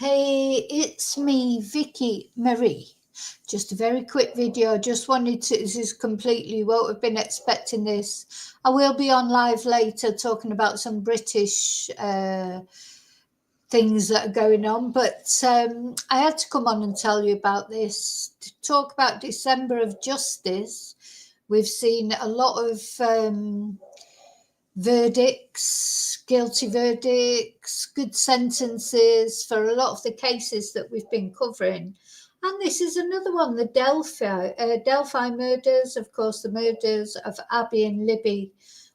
Hey, it's me, Vicky Marie. Just a very quick video. I just wanted to, this is completely, won't have been expecting this. I will be on live later talking about some British things that are going on, but I had to come on and tell you about this. To talk about December of Justice, we've seen a lot of verdicts, guilty verdicts, good sentences for a lot of the cases that we've been covering. And this is another one, the Delphi murders, of course, the murders of Abbi and Libby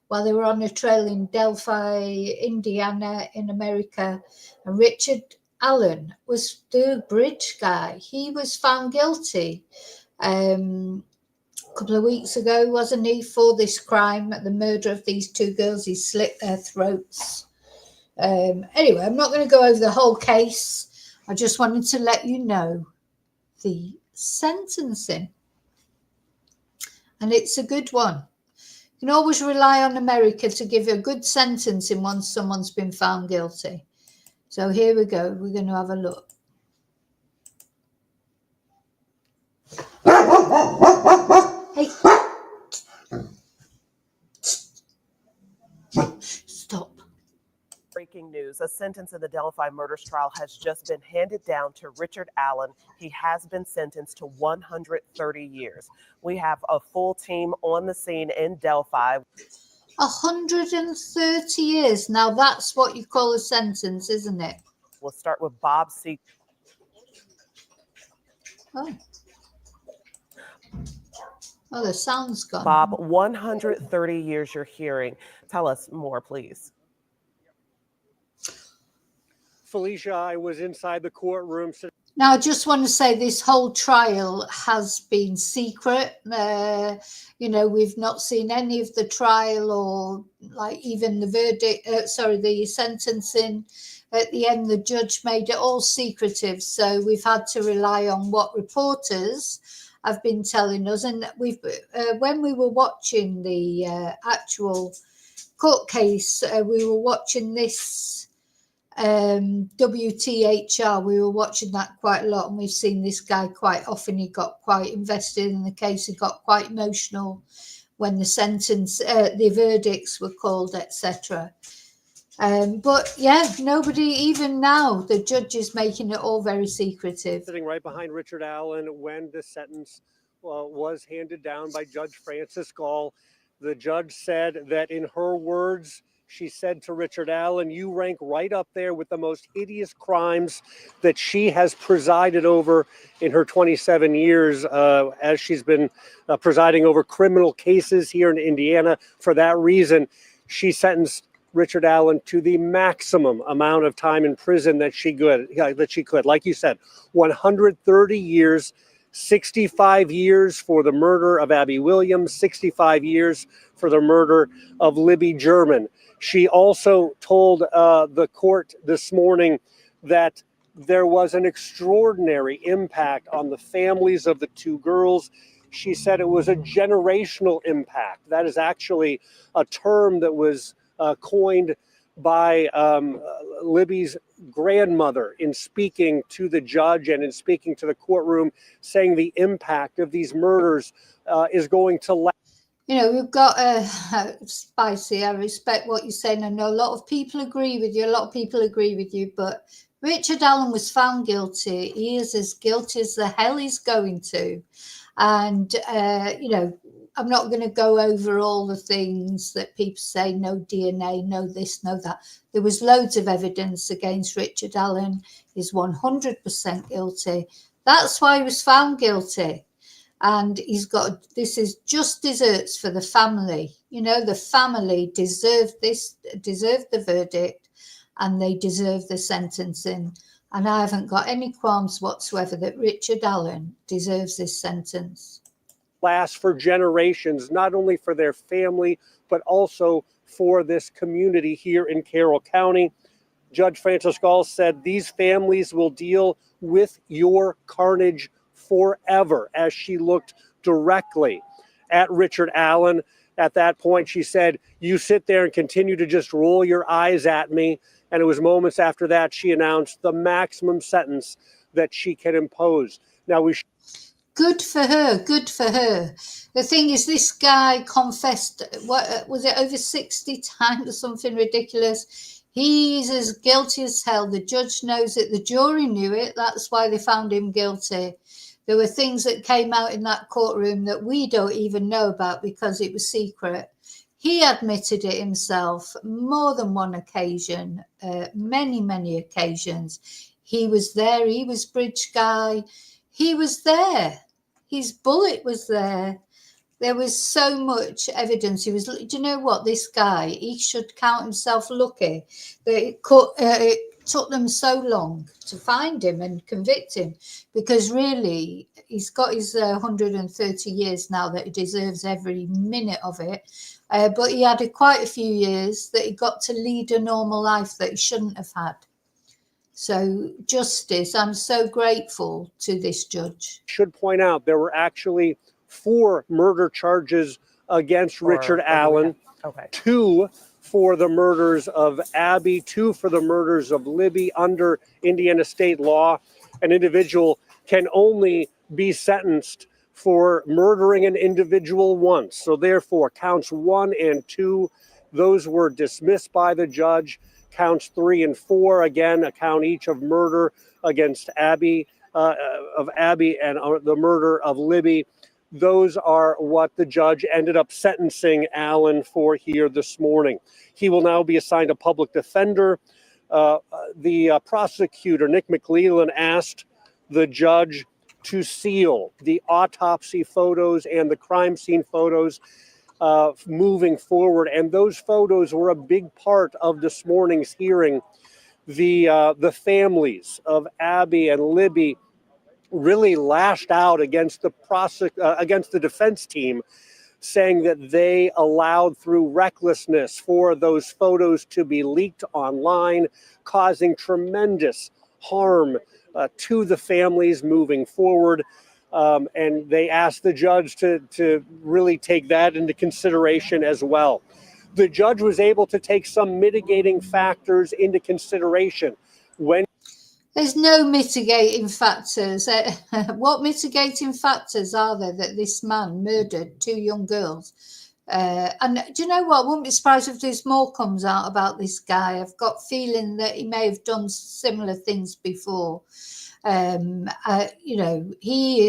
while they were on a trail in Delphi, Indiana, in America. And Richard Allen was the bridge guy. He was found guilty couple of weeks ago, wasn't he, for this crime, the murder of these two girls. He slit their throats. Anyway, I'm not going to go over the whole case. I just wanted to let you know the sentencing. And it's a good one. You can always rely on America to give you a good sentencing once someone's been found guilty. So here we go. We're going to have a look. Hey. Stop. Breaking news. A sentence in the Delphi murders trial has just been handed down to Richard Allen. He has been sentenced to 130 years. We have a full team on the scene in Delphi. 130 years. Now that's what you call a sentence, isn't it? We'll start with Bob C. Oh, the sound's gone. Bob, 130 years you're hearing. Tell us more, please. Felicia, I was inside the courtroom. Now, I just want to say this whole trial has been secret. We've not seen any of the trial or like even the verdict, the sentencing. At the end, the judge made it all secretive. So we've had to rely on what reporters have been telling us. And we've when we were watching the actual court case, we were watching this WTHR. We were watching that quite a lot, and we've seen this guy quite often. He got quite invested in the case. He got quite emotional when the the verdicts were called, etc. But yeah, nobody, even now, the judge is making it all very secretive. Sitting right behind Richard Allen when the sentence was handed down by Judge Frances Gall. The judge said that, in her words, she said to Richard Allen, "You rank right up there with the most hideous crimes that she has presided over in her 27 years as she's been presiding over criminal cases here in Indiana. For that reason, she sentenced Richard Allen to the maximum amount of time in prison that she could. Like you said, 130 years, 65 years for the murder of Abbi Williams, 65 years for the murder of Libby German." She also told the court this morning that there was an extraordinary impact on the families of the two girls. She said it was a generational impact. That is actually a term that was coined by Libby's grandmother in speaking to the judge and in speaking to the courtroom, saying the impact of these murders is going to last. We've got Spicy. I respect what you're saying. I know a lot of people agree with you. But Richard Allen was found guilty. He is as guilty as the hell he's going to. And, I'm not going to go over all the things that people say, no DNA, no this, no that. There was loads of evidence against Richard Allen. He's 100% guilty. That's why he was found guilty. And this is just desserts for the family. The family deserved the verdict, and they deserve the sentencing. And I haven't got any qualms whatsoever that Richard Allen deserves this sentence. Last for generations, not only for their family, but also for this community here in Carroll County. Judge Frances Gall said these families will deal with your carnage forever, as she looked directly at Richard Allen. At that point, she said, "You sit there and continue to just roll your eyes at me And it was moments after that she announced the maximum sentence that she can impose. Now, good for her. Good for her. The thing is, this guy confessed, what was it, over 60 times or something ridiculous. He's as guilty as hell. The judge knows it. The jury knew it. That's why they found him guilty. There were things that came out in that courtroom that we don't even know about because it was secret. He admitted it himself more than one occasion, many occasions. He was there. He was bridge guy. He was there. His bullet was there. There was so much evidence. He was. Do you know what? This guy, he should count himself lucky that it took them so long to find him and convict him, because really he's got his 130 years now that he deserves every minute of it. But he had quite a few years that he got to lead a normal life that he shouldn't have had. So justice, I'm so grateful to this judge. Should point out there were actually 4 murder charges against Richard Allen, okay. 2 for the murders of Abbi, 2 for the murders of Libby. Under Indiana state law, an individual can only be sentenced for murdering an individual once. So therefore, counts 1 and 2, those were dismissed by the judge. Counts 3 and 4, again, a count each of murder against Abbi, and the murder of Libby. Those are what the judge ended up sentencing Allen for here this morning. He will now be assigned a public defender. The prosecutor, Nick McLeland, asked the judge to seal the autopsy photos and the crime scene photos moving forward. And those photos were a big part of this morning's hearing. The families of Abbi and Libby really lashed out against the defense team, saying that they allowed, through recklessness, for those photos to be leaked online, causing tremendous harm to the families moving forward. And they asked the judge to really take that into consideration as well. The judge was able to take some mitigating factors into consideration when. There's no mitigating factors. What mitigating factors are there that this man murdered 2 young girls? And do you know what? I wouldn't be surprised if there's more comes out about this guy. I've got a feeling that he may have done similar things before. He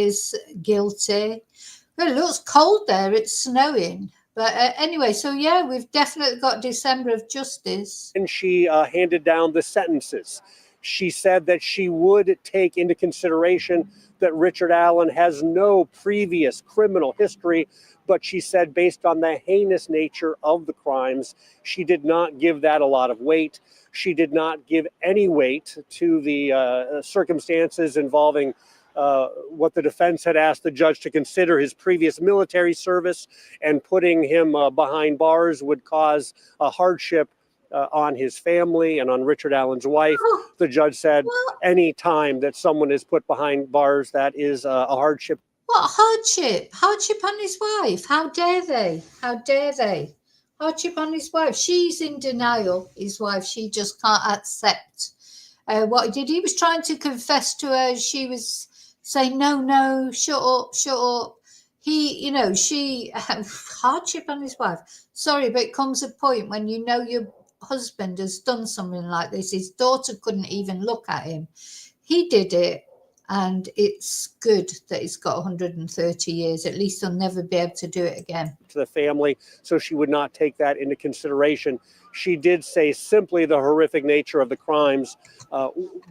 is guilty. Well, it looks cold there. It's snowing. But anyway, so yeah, we've definitely got December of justice. And she handed down the sentences. She said that she would take into consideration that Richard Allen has no previous criminal history, but she said based on the heinous nature of the crimes, she did not give that a lot of weight. She did not give any weight to the circumstances involving what the defense had asked the judge to consider, his previous military service, and putting him behind bars would cause a hardship on his family and on Richard Allen's wife. The judge said any time that someone is put behind bars, that is a hardship. What hardship? Hardship on his wife? How dare they? How dare they? Hardship on his wife. She's in denial, his wife. She just can't accept what he did. He was trying to confess to her. She was saying, no, shut up. She hardship on his wife. Sorry, but it comes a point when you know your husband has done something like this. His daughter couldn't even look at him. He did it, and it's good that he's got 130 years. At least he'll never be able to do it again. To the family, so she would not take that into consideration. She did say simply the horrific nature of the crimes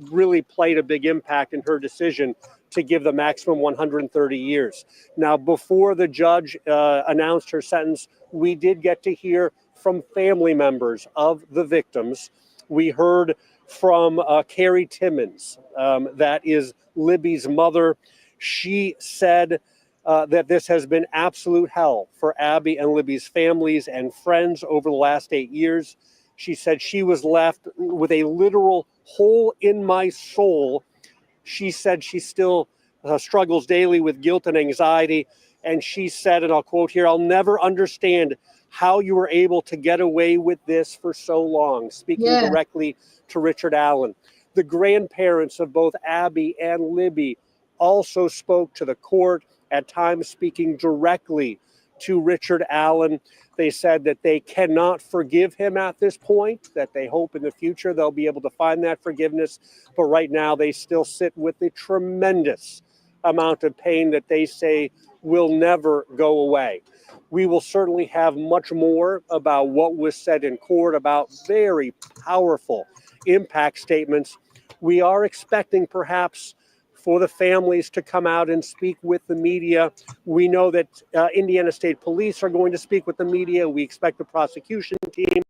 really played a big impact in her decision to give the maximum 130 years. Now, before the judge announced her sentence, we did get to hear from family members of the victims. We heard from Carrie Timmons, that is Libby's mother. She said that this has been absolute hell for Abbi and Libby's families and friends over the last 8 years. She said she was left with a literal hole in my soul. She said she still struggles daily with guilt and anxiety. And she said, and I'll quote here, "I'll never understand how you were able to get away with this for so long, speaking Yeah. directly to Richard Allen. The grandparents of both Abbi and Libby also spoke to the court, at times speaking directly to Richard Allen. They said that they cannot forgive him at this point, that they hope in the future they'll be able to find that forgiveness. But right now they still sit with a tremendous amount of pain that they say will never go away. We will certainly have much more about what was said in court, about very powerful impact statements. We are expecting perhaps for the families to come out and speak with the media. We know that Indiana State Police are going to speak with the media. We expect the prosecution team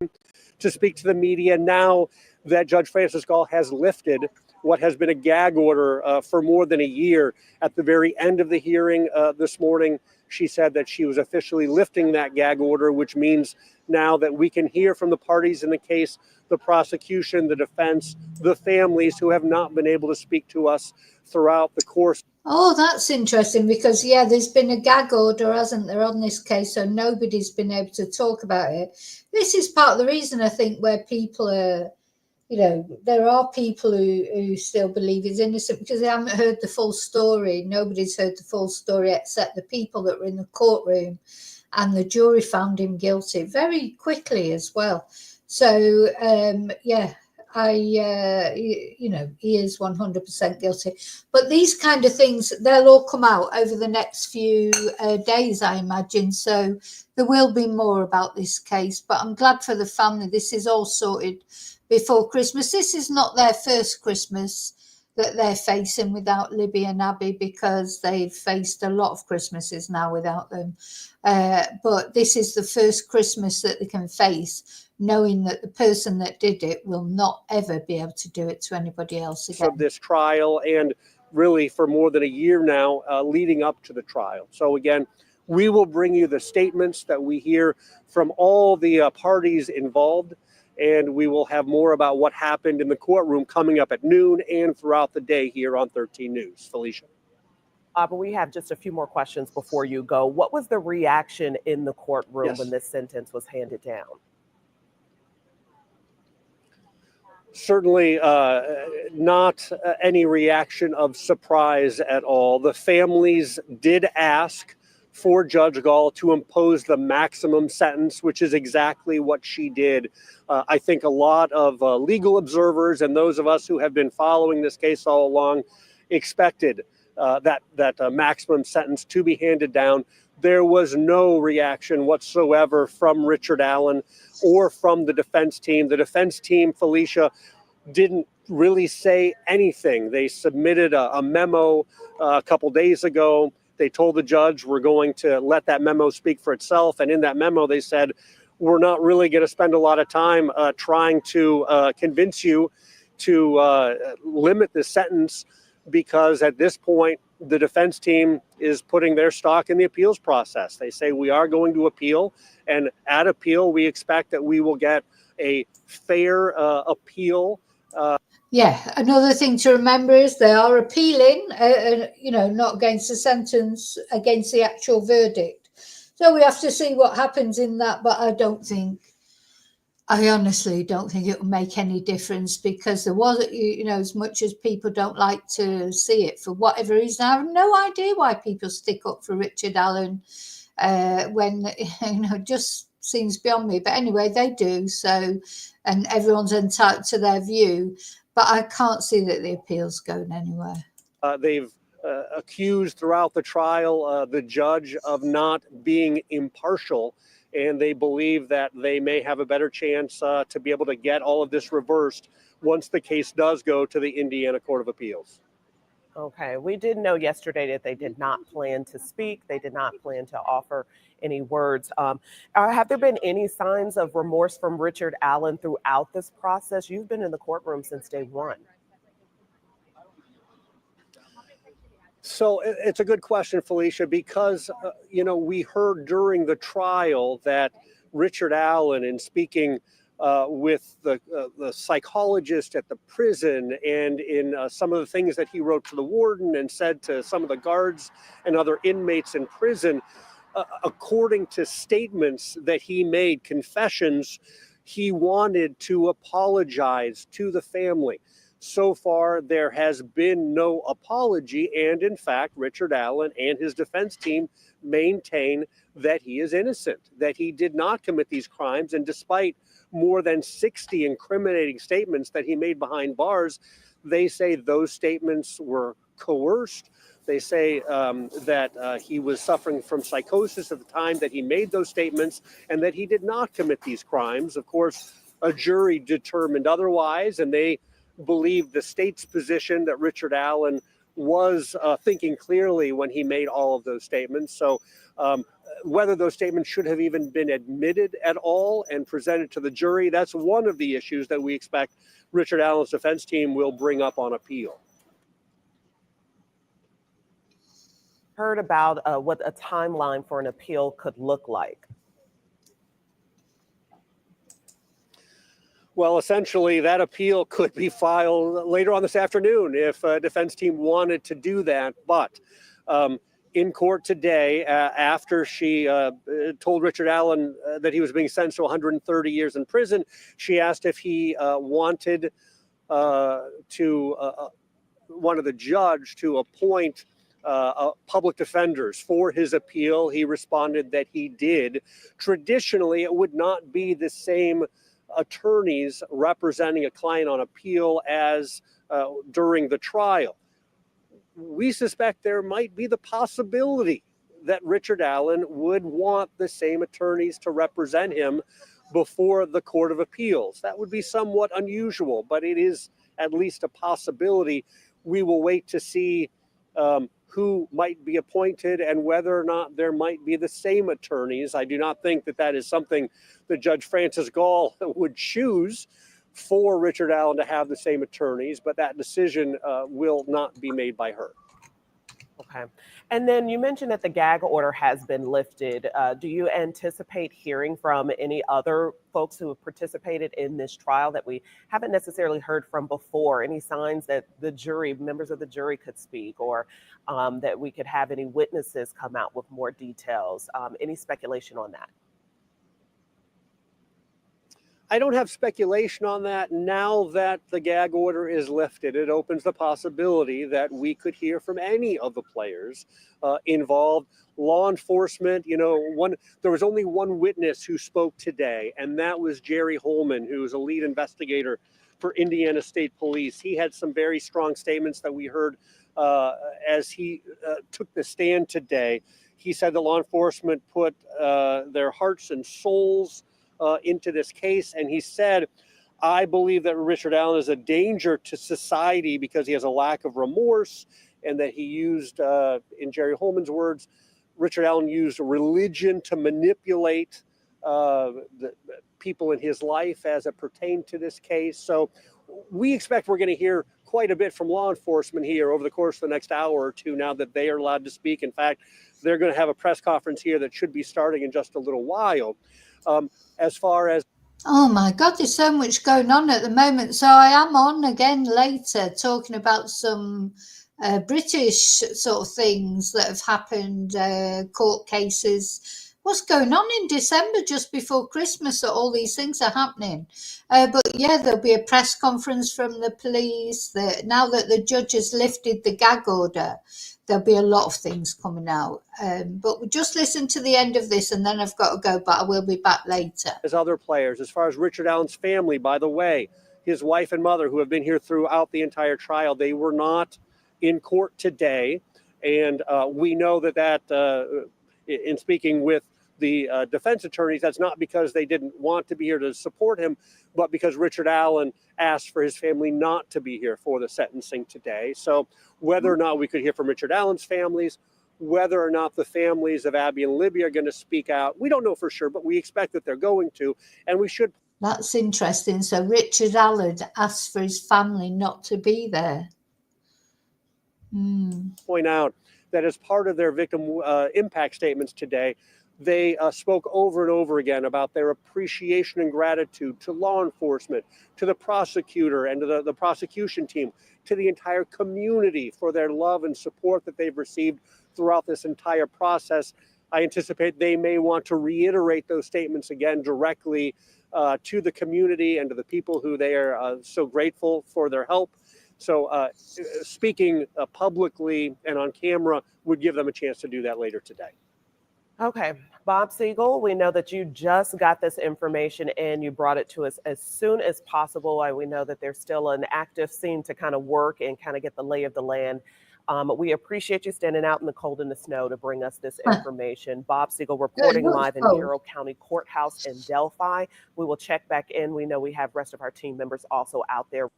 to speak to the media now that Judge Francis Gall has lifted what has been a gag order for more than a year. At the very end of the hearing this morning, she said that she was officially lifting that gag order, which means now that we can hear from the parties in the case, the prosecution, the defense, the families who have not been able to speak to us throughout the course. Oh, that's interesting because, yeah, there's been a gag order, hasn't there, on this case, so nobody's been able to talk about it. This is part of the reason, I think, where people are, you know, there are people who still believe he's innocent because they haven't heard the full story. Nobody's heard the full story except the people that were in the courtroom, and the jury found him guilty very quickly as well. So, yeah, you know, he is 100% guilty. But these kind of things, they'll all come out over the next few days, I imagine. So there will be more about this case. But I'm glad for the family. This is all sorted before Christmas. This is not their first Christmas that they're facing without Libby and Abbi, because they've faced a lot of Christmases now without them. But this is the first Christmas that they can face, knowing that the person that did it will not ever be able to do it to anybody else again. Of this trial, and really for more than a year now leading up to the trial. So again, we will bring you the statements that we hear from all the parties involved, and we will have more about what happened in the courtroom coming up at noon and throughout the day here on 13 News. Felicia. But we have just a few more questions before you go. What was the reaction in the courtroom when this sentence was handed down? Certainly not any reaction of surprise at all. The families did ask for Judge Gall to impose the maximum sentence, which is exactly what she did. I think a lot of legal observers and those of us who have been following this case all along expected that maximum sentence to be handed down. There was no reaction whatsoever from Richard Allen or from the defense team. The defense team, Felicia, didn't really say anything. They submitted a memo a couple days ago. They told the judge, we're going to let that memo speak for itself. And in that memo, they said, we're not really going to spend a lot of time trying to convince you to limit the sentence, because at this point, the defense team is putting their stock in the appeals process. They say we are going to appeal, and at appeal, we expect that we will get a fair appeal. Yeah, another thing to remember is they are appealing, you know, not against the sentence, against the actual verdict. So we have to see what happens in that, but I honestly don't think it will make any difference, because there was, you know, as much as people don't like to see it for whatever reason, I have no idea why people stick up for Richard Allen when, you know, just seems beyond me. But anyway, they do. So, and everyone's entitled to their view, but I can't see that the appeal's going anywhere. They've accused throughout the trial the judge of not being impartial, and they believe that they may have a better chance to be able to get all of this reversed once the case does go to the Indiana Court of Appeals. Okay, we did know yesterday that they did not plan to speak. They did not plan to offer any words. Have there been any signs of remorse from Richard Allen throughout this process? You've been in the courtroom since day one. So it's a good question, Felicia, because, you know, we heard during the trial that Richard Allen, in speaking with the psychologist at the prison, and in some of the things that he wrote to the warden and said to some of the guards and other inmates in prison, according to statements that he made, confessions, he wanted to apologize to the family. So far, there has been no apology. And in fact, Richard Allen and his defense team maintain that he is innocent, that he did not commit these crimes. And despite more than 60 incriminating statements that he made behind bars, they say those statements were coerced. They say that he was suffering from psychosis at the time that he made those statements and that he did not commit these crimes. Of course, a jury determined otherwise, and they believed the state's position that Richard Allen was thinking clearly when he made all of those statements. So whether those statements should have even been admitted at all and presented to the jury, that's one of the issues that we expect Richard Allen's defense team will bring up on appeal. Heard about what a timeline for an appeal could look like. Well, essentially, that appeal could be filed later on this afternoon if a defense team wanted to do that. But in court today, after she told Richard Allen that he was being sentenced to 130 years in prison, she asked if he wanted the judge to appoint public defenders for his appeal. He responded that he did. Traditionally, it would not be the same attorneys representing a client on appeal as during the trial. We suspect there might be the possibility that Richard Allen would want the same attorneys to represent him before the Court of Appeals. That would be somewhat unusual, but it is at least a possibility. We will wait to see who might be appointed and whether or not there might be the same attorneys. I do not think that that is something that Judge Francis Gall would choose for Richard Allen to have the same attorneys, but that decision will not be made by her. Okay. And then you mentioned that the gag order has been lifted. Do you anticipate hearing from any other folks who have participated in this trial that we haven't necessarily heard from before? Any signs that the jury, members of the jury could speak, or that we could have any witnesses come out with more details? Any speculation on that? I don't have speculation on that. Now that the gag order is lifted, it opens the possibility that we could hear from any of the players involved. Law enforcement, there was only one witness who spoke today, and that was Jerry Holman, who is a lead investigator for Indiana State Police. He had some very strong statements that we heard as he took the stand today. He said the law enforcement put their hearts and souls into this case. And he said, I believe that Richard Allen is a danger to society because he has a lack of remorse, and that he used, in Jerry Holman's words, Richard Allen used religion to manipulate the people in his life as it pertained to this case. So we expect we're going to hear quite a bit from law enforcement here over the course of the next hour or two now that they are allowed to speak. In fact, they're going to have a press conference here that should be starting in just a little while. As far as oh my God, there's so much going on at the moment. So I am on again later talking about some British sort of things that have happened, court cases. What's going on in December just before Christmas that all these things are happening? But yeah, there'll be a press conference from the police. Now that the judge has lifted the gag order, there'll be a lot of things coming out. But we'll just listen to the end of this and then I've got to go, but I will be back later. As other players, as far as Richard Allen's family, by the way, his wife and mother who have been here throughout the entire trial, they were not in court today. And we know that in speaking with the defense attorneys, that's not because they didn't want to be here to support him, but because Richard Allen asked for his family not to be here for the sentencing today. So whether or not we could hear from Richard Allen's families, whether or not the families of Abbi and Libby are going to speak out, we don't know for sure, but we expect that they're going to, and we should. That's interesting. So Richard Allen asked for his family not to be there. Point out that as part of their victim impact statements today, they spoke over and over again about their appreciation and gratitude to law enforcement, to the prosecutor and to the prosecution team, to the entire community for their love and support that they've received throughout this entire process. I anticipate they may want to reiterate those statements again directly to the community and to the people who they are so grateful for their help. So speaking publicly and on camera would give them a chance to do that later today. Okay, Bob Siegel, we know that you just got this information and you brought it to us as soon as possible. We know that there's still an active scene to kind of work and kind of get the lay of the land. We appreciate you standing out in the cold and the snow to bring us this information. Bob Siegel reporting live in Carroll County Courthouse in Delphi. We will check back in. We know we have rest of our team members also out there.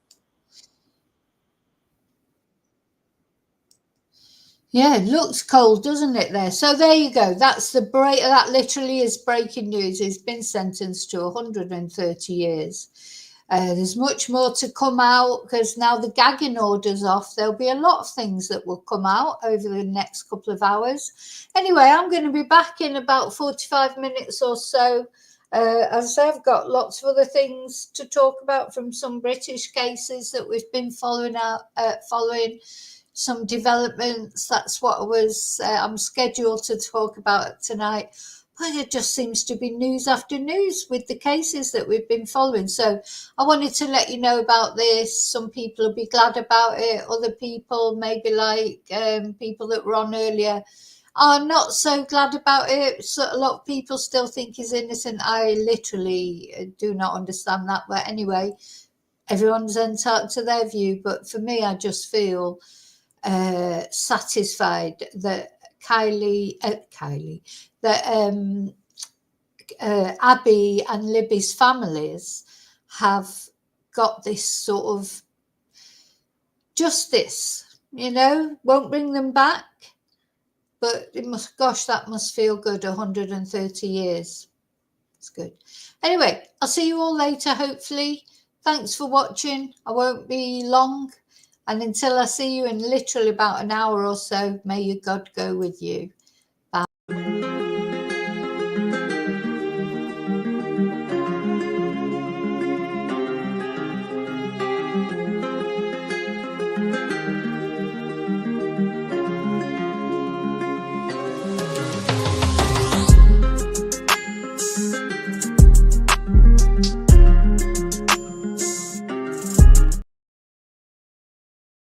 Yeah, it looks cold, doesn't it there? So there you go. That's the break. That literally is breaking news. He's been sentenced to 130 years. There's much more to come out because now the gagging order's off. There'll be a lot of things that will come out over the next couple of hours. Anyway, I'm going to be back in about 45 minutes or so. As I say, I've got lots of other things to talk about from some British cases that we've been following. Some developments. That's what I'm scheduled to talk about tonight. But it just seems to be news after news with the cases that we've been following. So I wanted to let you know about this. Some people will be glad about it. Other people, maybe like people that were on earlier, are not so glad about it. So a lot of people still think he's innocent. I literally do not understand that. But anyway, everyone's entitled to their view. But for me, I just feel satisfied that Abbi and Libby's families have got this sort of justice, won't bring them back, but that must feel good. 130 years. It's good. Anyway, I'll see you all later, hopefully. Thanks for watching. I won't be long. And until I see you in literally about an hour or so, may your God go with you. Bye.